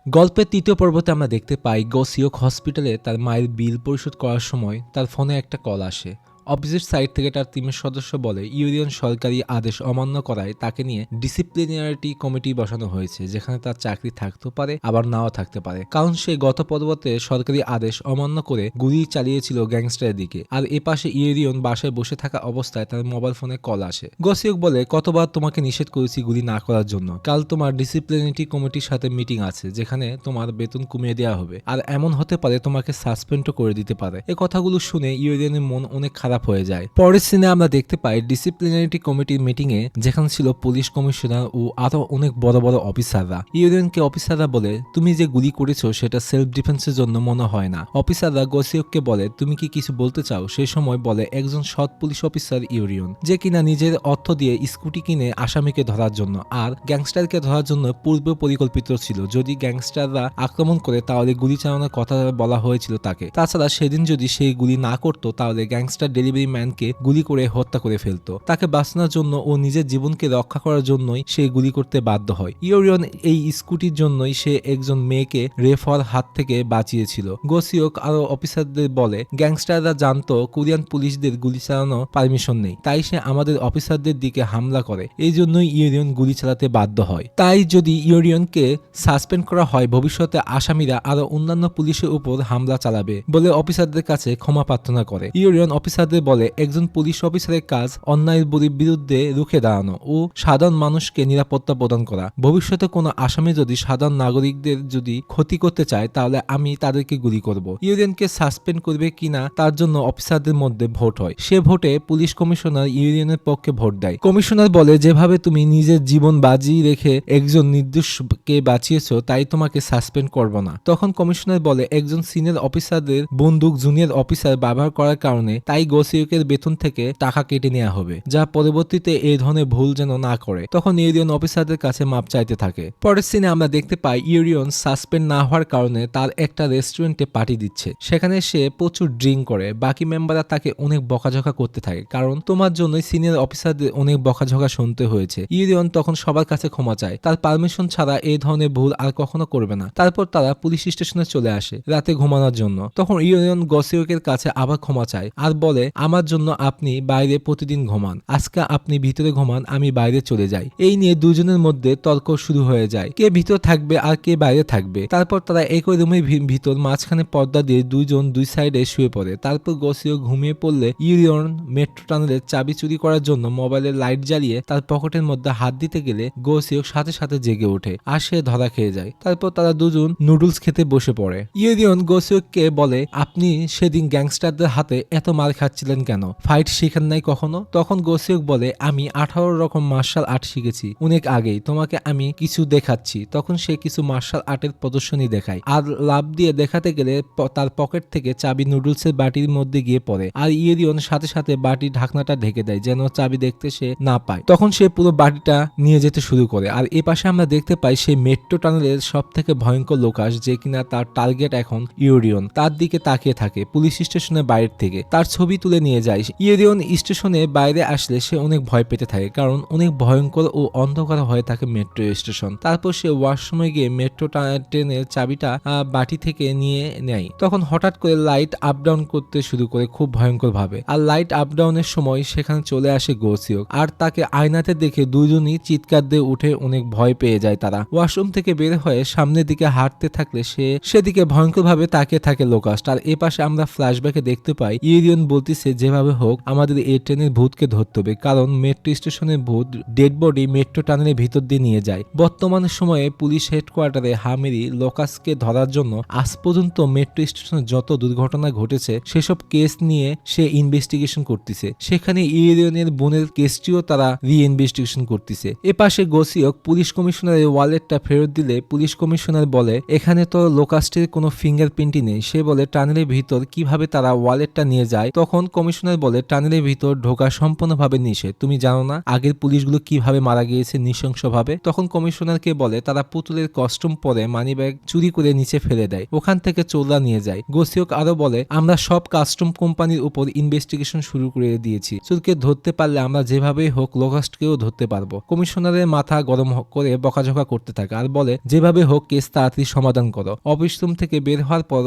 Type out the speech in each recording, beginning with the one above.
গল্পের তৃতীয় পর্বতে আমরা দেখতে পাই গোসিওক হসপিটালে তার মায়ের বিল পরিশোধ করার সময় তার ফোনে একটা কল আসে। অপোজিট সাইড থেকে তার টিমের সদস্য বলে ইউরিয়ন সরকারি আদেশ অমান্য করায় তাকে নিয়ে ডিসিপ্লিনারিটি কমিটি বসানো হয়েছে, যেখানে তার চাকরি থাকতে পারে আবার নাও থাকতে পারে, কারণ সে গত পর্বতে সরকারি আদেশ অমান্য করে গুলি চালিয়েছিল গ্যাংস্টারের দিকে। আর এ পাশে ইউরিয়ন বাসায় বসে থাকা অবস্থায় তার মোবাইল ফোনে কল আসে। গোসিওক বলে কতবার তোমাকে নিষেধ করেছি গুলি না করার জন্য, কাল তোমার ডিসিপ্লিনারিটি কমিটির সাথে মিটিং আছে যেখানে তোমার বেতন কমিয়ে দেওয়া হবে, আর এমন হতে পারে তোমাকে সাসপেন্ডও করে দিতে পারে। এই কথাগুলো শুনে ইউরিয়নের মন অনেক খারাপ হয়ে যায়। পরের সিনে আমরা দেখতে পাই ডিসিপ্লিনারিটি কমিটির মিটিং এ, যেখানে ছিল পুলিশ কমিশনার ও আরো অনেক বড় বড় অফিসাররা। ইউরিয়নকে অফিসাররা বলে তুমি যে গুলি করেছো সেটা সেলফ ডিফেন্সের জন্য মনে হয় না। অফিসাররা গোসিওককে বলে তুমি কি কিছু বলতে চাও। সেই সময় বলে একজন সৎ পুলিশ অফিসার ইউরিয়ন, যে কিনা নিজের অর্থ দিয়ে স্কুটি কিনে আসামিকে ধরার জন্য আর গ্যাংস্টারকে ধরার জন্য পূর্ব পরিকল্পিত ছিল। যদি গ্যাংস্টাররা আক্রমণ করে তাহলে গুলি চালানোর কথা বলা হয়েছিল তাকে। তাছাড়া সেদিন যদি সেই গুলি না করতো তাহলে গ্যাংস্টার ডেলিভারি ম্যানকে গুলি করে হত্যা করে ফেলতো। তাকে বাঁচানোর জন্য ও নিজের জীবনকে রক্ষা করার জন্যই সে গুলি করতে বাধ্য হয়। ইউরিয়ন এই স্কুটির জন্যই সে একজন মেয়েকে রেপ হওয়ার হাত থেকে বাঁচিয়েছিল। গোসিওক আরো অফিসারদের বলে গ্যাংস্টাররা জানতো কোরিয়ান পুলিশদের গুলি চালানো পারমিশন নেই, তাই সে আমাদের অফিসারদের দিকে হামলা করে। এই জন্যই ইউরিয়ন গুলি চালাতে বাধ্য হয়। তাই যদি ইউরিয়নকে সাসপেন্ড করা হয় ভবিষ্যতে আসামিরা আরো অন্যান্য পুলিশের উপর হামলা চালাবে বলে অফিসারদের কাছে ক্ষমা প্রার্থনা করে। ইউরিয়ন অফিসারদের বলে একজন পুলিশ অফিসারের কাজ অন্যায়ের বিরুদ্ধে রুখে দাঁড়ানো ও সাধারণ মানুষকে নিরাপত্তা প্রদান করা। ভবিষ্যতে কোনো আসামি যদি সাধারণ নাগরিকদের যদি ক্ষতি করতে চায় তাহলে আমি তাদেরকে গুলি করব। ইউরিয়নকে সাসপেন্ড করবে কিনা তার জন্য অফিসারদের মধ্যে ভোট হয়। সে ভোটে পুলিশ কমিশনার ইউরিয়নের পক্ষে ভোট দেয়। কমিশনার বলে যেভাবে তুমি নিজের জীবন বাজি রেখে একজন নির্দোষকে বাঁচিয়েছো তাই তোমাকে সাসপেন্ড করব না। তখন কমিশনার বলে একজন সিনিয়র অফিসারদের বন্দুক জুনিয়র অফিসার ব্যবহার করার কারণে তাই গোসিওকের বেতন থেকে টাকা কেটে নেওয়া হবে, যা পরবর্তীতে এই ধরনের ভুল যেন না করে। তখন ইউরিয়ন অফিসারদের কাছে মাপ চাইতে থাকে। পরের সিনে আমরা দেখতে পাই ইউরিয়ন সাসপেন্ড না হওয়ার কারণে তার একটা রেস্টুরেন্টে পার্টি দিচ্ছে। সেখানে সে প্রচুর ড্রিঙ্ক করে। বাকি মেম্বাররা তাকে অনেক বকাঝকা করতে থাকে, কারণ তোমার জন্যই সিনিয়র অফিসারদের অনেক বকাঝকা শুনতে হয়েছে। ইউরিয়ন তখন সবার কাছে ক্ষমা চায়, তার পারমিশন ছাড়া এই ধরনের ভুল আর কখনো করবে না। তারপর তারা পুলিশ স্টেশনে চলে আসে রাতে ঘুমানোর জন্য। তখন ইউরিয়ন গোসিওকের কাছে আবার ক্ষমা চায় আর বলে আমার জন্য আপনি বাইরে প্রতিদিন ঘুমান, আজকে আপনি ভিতরে ঘুমান, আমি বাইরে চলে যাই। এই নিয়ে দুজনের মধ্যে তর্ক শুরু হয়ে যায়, কে ভিতর থাকবে আর কে বাইরে থাকবে। তারপর তারা একই রুমের ভিতর মাঝখানে পর্দা দিয়ে দুইজন দুই সাইডে শুয়ে পড়ে। তারপর গোসিওক ঘুমিয়ে পড়লে ইউরিয়ন মেট্রো টানেলের চাবি চুরি করার জন্য মোবাইলের লাইট জ্বালিয়ে তার পকেটের মধ্যে হাত দিতে গেলে গোসিওক সাথে সাথে জেগে ওঠে আর সে ধরা খেয়ে যায়। তারপর তারা দুজন নুডলস খেতে বসে পড়ে। ইউরিয়ন গোসিওককে বলে আপনি সেদিন গ্যাংস্টারদের হাতে এত মার খাচ্ছিলেন কেন, ফাইট শিখেন নাই কখনো? তখন গোসিওক বলে আমি 18 রকম মার্শাল আর্ট শিখেছি অনেক আগেই, তোমাকে আমি কিছু দেখাচ্ছি। তখন সে কিছু মার্শাল আর্টের প্রদর্শনী দেখায় আর লাভ দিয়ে দেখাতে গেলে তার পকেট থেকে চাবি নুডলসের বাটির মধ্যে গিয়ে পড়ে আর ইউরিয়ন সাথে সাথে বাটির ঢাকনাটা ঢেকে দেয় যেন চাবি দেখতে সে না পায়। তখন সে পুরো বাটিটা নিয়ে যেতে শুরু করে। আর এ পাশে আমরা দেখতে পাই সেই মেট্রো টানেলের সব থেকে ভয়ঙ্কর লোকাস, যে কিনা তার টার্গেট এখন ইউরিয়ন, তার দিকে তাকিয়ে থাকে পুলিশ স্টেশনের বাইরে থেকে। তার ছবি তুলে নিয়ে যায়। ইউরিয়ন স্টেশনে বাইরে আসলে সে অনেক ভয় পেতে থাকে, কারণ অনেক ভয়ঙ্কর ও অন্ধকার হয়ে থাকে মেট্রো স্টেশন। তারপর সে ওয়াশরুমে গিয়ে মেট্রো ট্রেনের চাবিটা বাটি থেকে নিয়ে নেয়। তখন হঠাৎ করে লাইট আপ ডাউন করতে শুরু করে খুব ভয়ঙ্কর ভাবে। আর লাইট আপ ডাউনের সময় সেখানে চলে আসে গোসিওক আর তাকে আয়নাতে দেখে দুজনই চিৎকার দিয়ে উঠে অনেক ভয় পেয়ে যায়। তারা ওয়াশরুম থেকে বের হয়ে সামনের দিকে হাঁটতে থাকলে সেদিকে ভয়ঙ্কর ভাবে তাকিয়ে থাকে লোকাস। আর এ পাশে আমরা ফ্ল্যাশব্যাকে দেখতে পাই ইউরিয়ন বলতেছে যেভাবে হোক আমাদের এই ট্রেনের ভূতকে ধরতে হবে, কারণ মেট্রো স্টেশনের ভূত ডেড বডি মেট্রো টানেলের ভিতর দিয়ে নিয়ে যায়। বর্তমান সময়ে পুলিশ হেডকোয়ার্টারে হামেরি লোকাসকে ধরার জন্য আজ পর্যন্ত মেট্রো স্টেশনে যত দুর্ঘটনা ঘটেছে সেসব কেস নিয়ে সে ইনভেস্টিগেশন করতেছে। সেখানে ইউরিয়নের বোনের কেসটিও তারা রি-ইনভেস্টিগেশন করতেছে। এ পাশে গোসিওক পুলিশ কমিশনারের ওয়ালেটটা ফেরত দিলে পুলিশ কমিশনার বলে এখানে তো লোকাসটির কোনো ফিঙ্গারপ্রিন্টই নেই। সে বলে টানেলের ভিতর কিভাবে তারা ওয়ালেটটা নিয়ে যায়। তখন তখন কমিশনার বলে টানেলের ভিতর ঢোকা সম্পূর্ণভাবে নিষেধ, তুমি জানো না আগের পুলিশগুলো কিভাবে মারা গিয়েছে নৃশংসভাবে। তখন কমিশনারকে বলে তারা পুতুলের কস্টিউম পরে মানিব্যাগ চুরি করে নিচে ফেলে দেয়, ওখান থেকে চোররা নিয়ে যায়। গোসিওক আরো বলে আমরা সব কাস্টম কোম্পানির উপর ইনভেস্টিগেশন শুরু করে দিয়েছি, চোরকে ধরতে পারলে আমরা যেভাবেই হোক লোকাস্টকেও ধরতে পারবো। কমিশনারের মাথা গরম করে বকাঝকা করতে থাকে আর বলে যেভাবে হোক কেস তাড়াতাড়ি সমাধান করো। অফিস রুম থেকে বের হওয়ার পর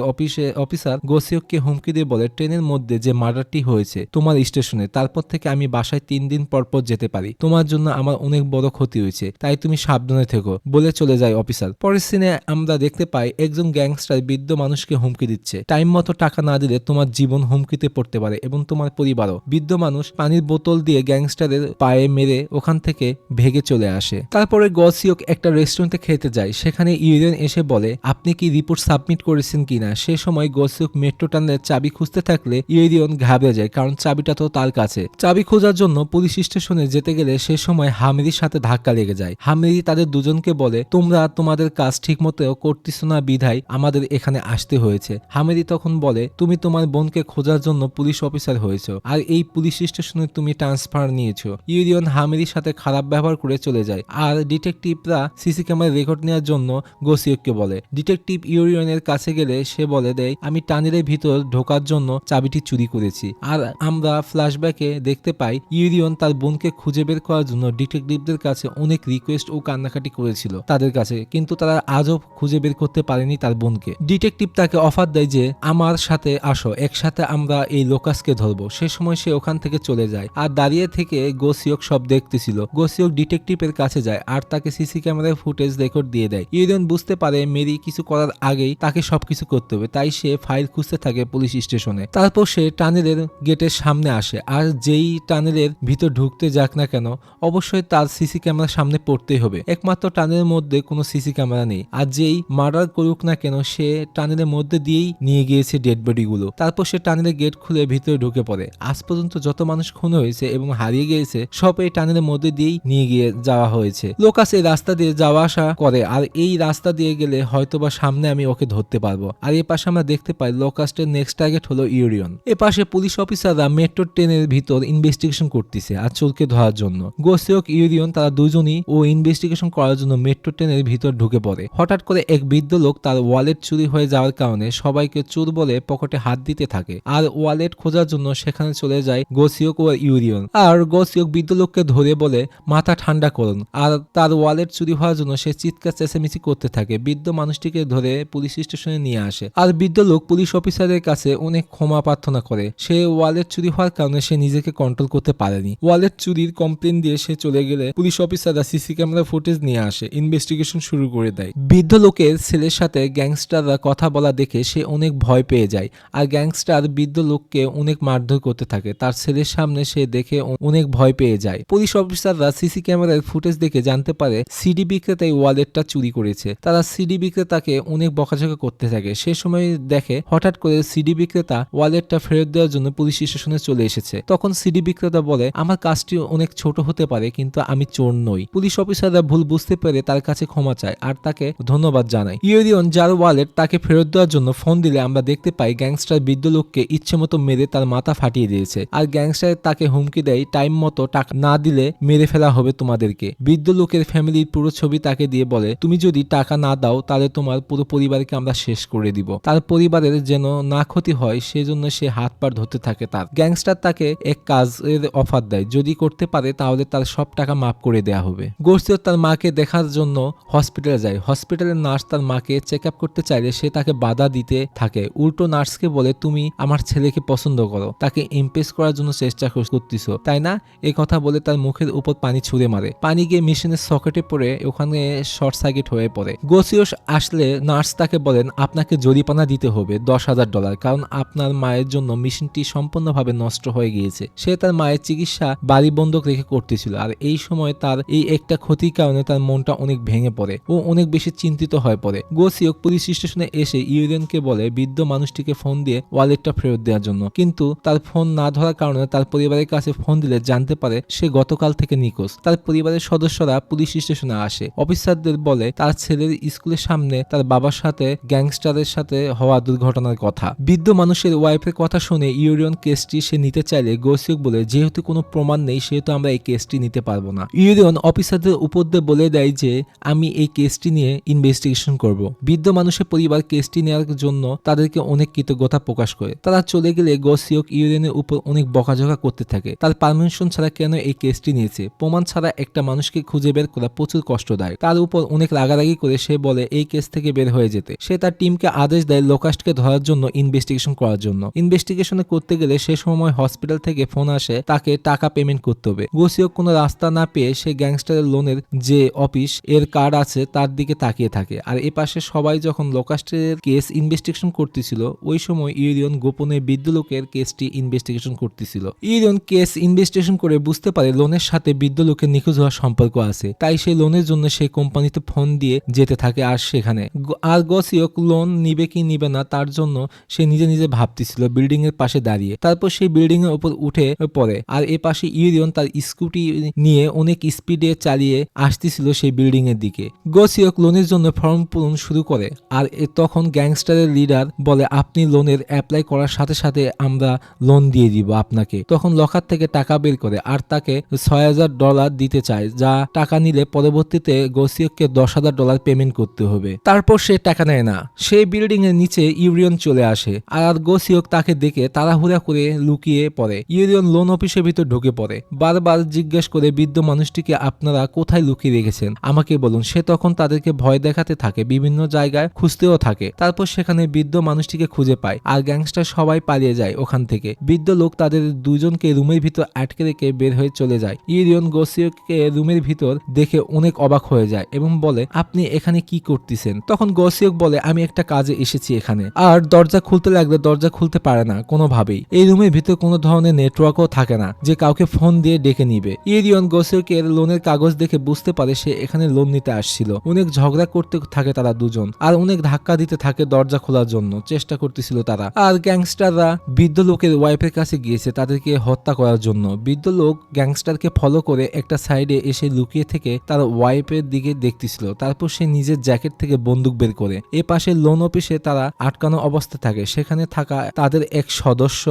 অফিসার গোসিওককে হুমকি দিয়ে বলে ট্রেনের মধ্যে যে মার্ডারটি হয়েছে তোমার স্টেশনে, তারপর থেকে আমি বাসায় 3 দিন পর পর যেতে পারি, তোমার জন্য আমার অনেক বড় ক্ষতি হয়েছে, তাই তুমি সাবধানে থেকো বলে চলে যায় অফিসার। পরের সিনে আমরা দেখতে পাই একজন গ্যাংস্টার বৃদ্ধ মানুষকে হুমকি দিচ্ছে, টাইম মতো টাকা না দিলে তোমার জীবন হুমকিতে পড়তে পারে এবং তোমার পরিবারও। বৃদ্ধ মানুষ পানির বোতল দিয়ে গ্যাংস্টারের পায়ে মেরে ওখান থেকে ভেগে চলে আসে। তারপরে গসিওক একটা রেস্টুরেন্টে খেতে যায়, সেখানে ইউরিয়ন এসে বলে আপনি কি রিপোর্ট সাবমিট করেছেন কিনা। সে সময় গসিওক মেট্রো টানেলের চাবি খুঁজতে থাকলে ইউরিয়ন ঘাবড়ে যায়, কারণ চাবিটা তো তার কাছে। চাবি খোঁজার জন্য পুলিশ স্টেশনে যেতে গেলে সে সময় হামিদির সাথে ধাক্কা লেগে যায়। হামিদি তাদের দুজনকে বলে তোমরা তোমাদের কাজ ঠিক মতো করতেছ না বিধায় আমাদের এখানে আসতে হয়েছে। হামিদি তখন বলে তুমি তোমার বোনকে খোঁজার জন্য পুলিশ অফিসার হয়েছো আর এই পুলিশ স্টেশনে তুমি ট্রান্সফার নিয়েছো। ইউরিয়ন হামিদির সাথে খারাপ ব্যবহার করে চলে যায় আর ডিটেকটিভরা সিসি ক্যামেরা রেকর্ড নেওয়ার জন্য গোসিওককে বলে। ডিটেকটিভ ইউরিয়নের কাছে গেলে সে বলে দেয় আমি টানেলের ভিতর ঢোকার জন্য চাবিটি চুরি করেছি। আর আমরা ফ্ল্যাশব্যাকে দেখতে পাই ইউরিয়ন তার বোনকে খুঁজে বের করার জন্য ডিটেকটিভদের কাছে অনেক রিকোয়েস্ট ও কান্নাকাটি করেছিল তাদের কাছে, কিন্তু তারা আজও খুঁজে বের করতে পারেনি তার বোনকে। ডিটেকটিভ তাকে অফার দেয় যে আমার সাথে আসো, একসাথে আমরা এই লোকাসকে ধরবো। সে সময় সে ওখান থেকে চলে যায় আর দাঁড়িয়ে থেকে গোসিওক সব দেখতেছিল। গোসিওক ডিটেকটিভের কাছে যায় আর তাকে সিসি ক্যামেরার ফুটেজ রেকর্ড দিয়ে দেয়। ইউরিয়ন বুঝতে পারে মেরি কিছু করার আগেই তাকে সবকিছু করতে হবে, তাই সে ফাইল খুঁজতে থাকে পুলিশ স্টেশনে। তারপর সে টানেলের গেটের সামনে আসে আর যেই টানেলের ভিতর ঢুকতে যাক না কেন অবশ্যই তার সিসি ক্যামেরার সামনে পড়তেই হবে। একমাত্র টানেলের মধ্যে কোনো সিসি ক্যামেরা নেই আর যেই মার্ডার করুক না কেন সে টানেলের মধ্যে দিয়েই নিয়ে গিয়েছে ডেড বডি গুলো। তারপর সে টানেলের গেট খুলে ভিতরে ঢুকে পড়ে। আজ পর্যন্ত যত মানুষ খুন হয়েছে এবং হারিয়ে গিয়েছে সব এই টানেলের মধ্যে দিয়েই নিয়ে গিয়ে যাওয়া হয়েছে। লোকাস এই রাস্তা দিয়ে যাওয়া আসা করে আর এই রাস্তা দিয়ে গেলে হয়তোবা সামনে আমি ওকে ধরতে পারবো। আর এ পাশে আমরা দেখতে পাই লোকাস্টের নেক্সট টার্গেট হলো ইউরিয়ন। এ পাশে পুলিশ অফিসাররা মেট্রো ট্রেনের ভিতর ইনভেস্টিগেশন করতেছে আর চোরকে ধরার জন্য। গোসিওক ইউরিয়ন তারা দুজনই ও ইনভেস্টিগেশন করার জন্য মেট্রো ট্রেনের ভিতর ঢুকে পড়ে। হঠাৎ করে এক বৃদ্ধ লোক তার ওয়ালেট চুরি হয়ে যাওয়ার কারণে সবাইকে চোর বলে পকেটে হাত দিতে থাকে আর ওয়ালেট খোঁজার জন্য সেখানে চলে যায় গোসিওক ও ইউরিয়ন। আর গোসিওক বৃদ্ধ লোককে ধরে বলে মাথা ঠান্ডা করুন, আর তার ওয়ালেট চুরি হওয়ার জন্য সে চিৎকার চেঁচামেচি করতে থাকে। বৃদ্ধ মানুষটিকে ধরে পুলিশ স্টেশনে নিয়ে আসে আর বৃদ্ধ লোক পুলিশ অফিসারের কাছে অনেক ক্ষমা প্রার্থনা করে। সে ওয়ালেট চুরি হওয়ার কারণে সে নিজেকে কন্ট্রোল করতে পারেনি। ওয়ালেট চুরির কমপ্লেন দিয়ে সে চলে গেলে পুলিশ অফিসাররা সিসি ক্যামেরা ফুটেজ নিয়ে আসে, ইনভেস্টিগেশন শুরু করে দেয়। বৃদ্ধ লোকের ছেলের সাথে গ্যাংস্টাররা কথা বলা দেখে সে অনেক ভয় পেয়ে যায় আর গ্যাংস্টার বৃদ্ধ লোককে অনেক মারধর করতে থাকে। তার ছেলের সামনে সে দেখে অনেক ভয় পেয়ে যায়। পুলিশ অফিসাররা সিসি ক্যামেরার ফুটেজ দেখে জানতে পারে সিডি বিক্রেতা ওয়ালেটটা চুরি করেছে। তারা সিডি বিক্রেতাকে অনেক বকাঝকা করতে থাকে। সে সময় দেখে হঠাৎ করে সিডি বিক্রেতা ওয়ালেটটা ফেরত দেওয়ার জন্য পুলিশ স্টেশনে চলে এসেছে। তখন সিডি বিক্রেতা বলে আমার কাজটি অনেক ছোট হতে পারে কিন্তু আমি চোর নই। পুলিশ অফিসাররা ভুল বুঝতে পেরে তার কাছে ক্ষমা চায় আর তাকে ধন্যবাদ জানায়। ইউরিয়ন যার ওয়ালেট তাকে ফেরত দেওয়ার জন্য ফোন দিলে আমরা দেখতে পাই গ্যাংস্টার বৃদ্ধ লোককে ইচ্ছে মতো মেরে তার মাথা ফাটিয়ে দিয়েছে আর গ্যাংস্টার তাকে হুমকি দেয় টাইম মতো টাকা না দিলে মেরে ফেলা হবে তোমাদেরকে। বৃদ্ধ লোকের ফ্যামিলির পুরো ছবি তাকে দিয়ে বলে তুমি যদি টাকা না দাও তাহলে তোমার পুরো পরিবারকে আমরা শেষ করে দিব। তার পরিবারের যেন না ক্ষতি হয় সেজন্য সে হাত পা ধরতে থাকে। তার গ্যাংস্টার তাকে এক কাজের অফার দেয়, যদি করতে পারে তাহলে তার সব টাকা মাফ করে দেয়া হবে। গোসিওক তার মাকে দেখার জন্য হসপিটালে যায়। হসপিটালের নার্স তার মাকে চেক আপ করতে চাইলে সে তাকে বাধা দিতে থাকে। উল্টো নার্সকে বলে তুমি আমার ছেলেকে পছন্দ করো, তাকে ইমপ্রেস করার জন্য চেষ্টা করতেছো তাই না। এই কথা বলে তার মুখের উপর পানি ছুঁড়ে মারে। পানি গিয়ে মেশিনের সকেটে পড়ে ওখানে শর্ট সার্কিট হয়ে পড়ে। গোসিওক আসলে নার্স তাকে বলেন আপনাকে জরিমানা দিতে হবে $10,000, কারণ আপনার মায়ের জন্য মেশিনটি সম্পূর্ণভাবে নষ্ট হয়ে গিয়েছে। সে তার মায়ের চিকিৎসা বাড়ি বন্ধক রেখে করতেছিল আর এই সময় তার এই একটা ক্ষতির কারণে তার মনটা অনেক ভেঙে পড়ে ও অনেক বেশি চিন্তিত হয়ে পড়ে। গোসিওক পুলিশ স্টেশনে এসে ইউরিয়নকে বলে বৃদ্ধ মানুষটিকে ফোন দিয়ে ওয়ালেটটা ফেরত দেওয়ার জন্য, কিন্তু তার ফোন না ধরার কারণে তার পরিবারের কাছে ফোন দিলে জানতে পারে সে গতকাল থেকে নিখোঁজ। তার পরিবারের সদস্যরা পুলিশ স্টেশনে আসে, অফিসারদের বলে তার ছেলের স্কুলের সামনে তার বাবার সাথে গ্যাংস্টারের সাথে হওয়া দুর্ঘটনার কথা। বৃদ্ধ মানুষের ওয়াইফের কথা শুনে ইউরিয়ন কেসটি সে নিতে চাইলে গোসিওক বলে যেহেতু কোনো প্রমাণ নেই সেহেতু আমরা এই কেসটি নিতে পারবো না। ইউরিয়ন অফিসারদের উপর দিয়ে বলে দেয় যে আমি এই কেসটি নিয়ে ইনভেস্টিগেশন করব। বৃদ্ধ মানুষের পরিবার কেসটি নেওয়ার জন্য তাদেরকে অনেক কৃতজ্ঞতা প্রকাশ করে। তারা চলে গেলে গোসিওক ইউরিয়নের উপর অনেক বকাঝকা করতে থাকে। তার পারমিশন ছাড়া কেন এই কেসটি নিয়েছে, প্রমাণ ছাড়া একটা মানুষকে খুঁজে বের করা প্রচুর কষ্টদায়ক। তার উপর অনেক রাগারাগি করে সে বলে এই কেস থেকে বের হয়ে যেতে। সে তার টিমকে আদেশ দেয় লোকাস্টকে ধরার জন্য ইনভেস্টিগেশন করার জন্য। ইনভেস্টিগেশন করতে গেলে সে সময় হসপিটাল থেকে ফোন আসে তাকে টাকা পেমেন্ট করতে হবে। গোসিওক কোনো রাস্তা না পেয়ে সে গ্যাংস্টারের লোনের যে অফিস এর কার্ড আছে তার দিকে তাকিয়ে থাকে। আর এপাশে সবাই যখন লোকাস্টের কেস ইনভেস্টিগেশন করতেছিল ওই সময় ইউরিয়ন গোপনে বৃদ্ধ লোকের কেসটি ইনভেস্টিগেশন করতেছিল। ইউরিয়ন কেস ইনভেস্টিগেশন করে বুঝতে পারে লোনের সাথে বৃদ্ধ লোকের নিখোঁজ হওয়ার সম্পর্ক আছে। তাই সেই লোনের জন্য সেই কোম্পানিতে ফোন দিয়ে যেতে থাকে। আর সেখানে আর গোসিওক লোন নিবে কি নিবে না তার জন্য সে নিজে নিজে ভাবতেছিল বিল্ডিং এর পাশে দাঁড়িয়ে। তারপর সেই বিল্ডিং এর উপর উঠে পড়ে। আর এ পাশে ইউরিয়ন তার স্কুটি নিয়ে অনেক স্পিডে চালিয়ে আসতেছিল সেই বিল্ডিং এর দিকে। গোসিওক লোনের জন্য ফর্ম পূরণ শুরু করে। আর তখন গ্যাংস্টারের লিডার বলে আপনি লোনের অ্যাপ্লাই করার সাথে সাথে আমরা লোন দিয়ে দিব আপনাকে। তখন লকার থেকে টাকা বের করে আর তাকে $6,000 দিতে চায়, যা টাকা নিলে পরবর্তীতে গোসিওককে $10,000 পেমেন্ট করতে হবে। তারপর সে টাকা নেয় না। সেই বিল্ডিং এর নিচে ইউরিয়ন চলে আসে আর গোসিওক তাকে দেখে তাড়াহুড়া করে লুকিয়ে পড়ে। ইউরিয়ন লোন অফিসের ভিতর ঢুকে পড়ে। বারবার জিজ্ঞেস করে বৃদ্ধ মানুষটিকে আপনারা কোথায় লুকিয়ে রেখেছেন আমাকে বলুন। সে তখন তাদেরকে ভয় দেখাতে থাকে, বিভিন্ন জায়গায় খুঁজতেও থাকে। তারপর সেখানে বৃদ্ধ মানুষটিকে খুঁজে পায় আর গ্যাংস্টার সবাই পালিয়ে যায় ওখান থেকে। বৃদ্ধ লোক তাদের দুজনকে রুমের ভিতর আটকে রেখে বের হয়ে চলে যায়। ইউরিয়ন গোসিওককে রুমের ভিতর দেখে অনেক অবাক হয়ে যায় এবং বলে আপনি এখানে কি করতেছেন। তখন গোসিওক বলে আমি একটা কাজে এসেছি এখানে। আর দরজা খুলতে লাগলে দরজা খুলতে পারে না কোনোভাবেই। এই রুমের ভিতর কোনো ধরনের নেটওয়ার্কও থাকে না যে কাউকে ফোন দিয়ে ডেকে নিবে। ইউরিয়ন গোসিওকের লোনের কাগজ দেখে বুঝতে পারে সে এখানে লোন নিতে আসছিল। অনেক ঝগড়া করতে থাকে তারা দুজন আর অনেক ধাক্কা দিতে থাকে দরজা খোলার জন্য চেষ্টা করতেছিল তারা। আর গ্যাংস্টাররা বৃদ্ধ লোকের ওয়াইফের কাছে গিয়েছে তাদেরকে হত্যা করার জন্য। বৃদ্ধ লোক গ্যাংস্টারকে ফলো করে একটা সাইডে এসে লুকিয়ে থেকে তার ওয়াইফের দিকে দেখতেছিল। তারপর সে নিজের জ্যাকেট থেকে বন্দুক বের করে। এ পাশে লোন অফিসে তারা আটকানো অবস্থা থাকে। সেখানে থাকা তাদের এক সদস্য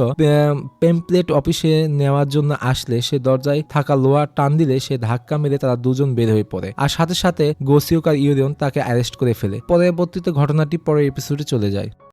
পেমপ্লেট অফিসে নেওয়ার জন্য আসলে সে দরজায় থাকা লোহার টান দিলে সে ধাক্কা মেরে তারা দুজন বের হয়ে পড়ে। আর সাথে সাথে গোসিওক আর ইউরিয়ন তাকে অ্যারেস্ট করে ফেলে। পরবর্তীতে ঘটনাটি পরের এপিসোডে চলে যায়।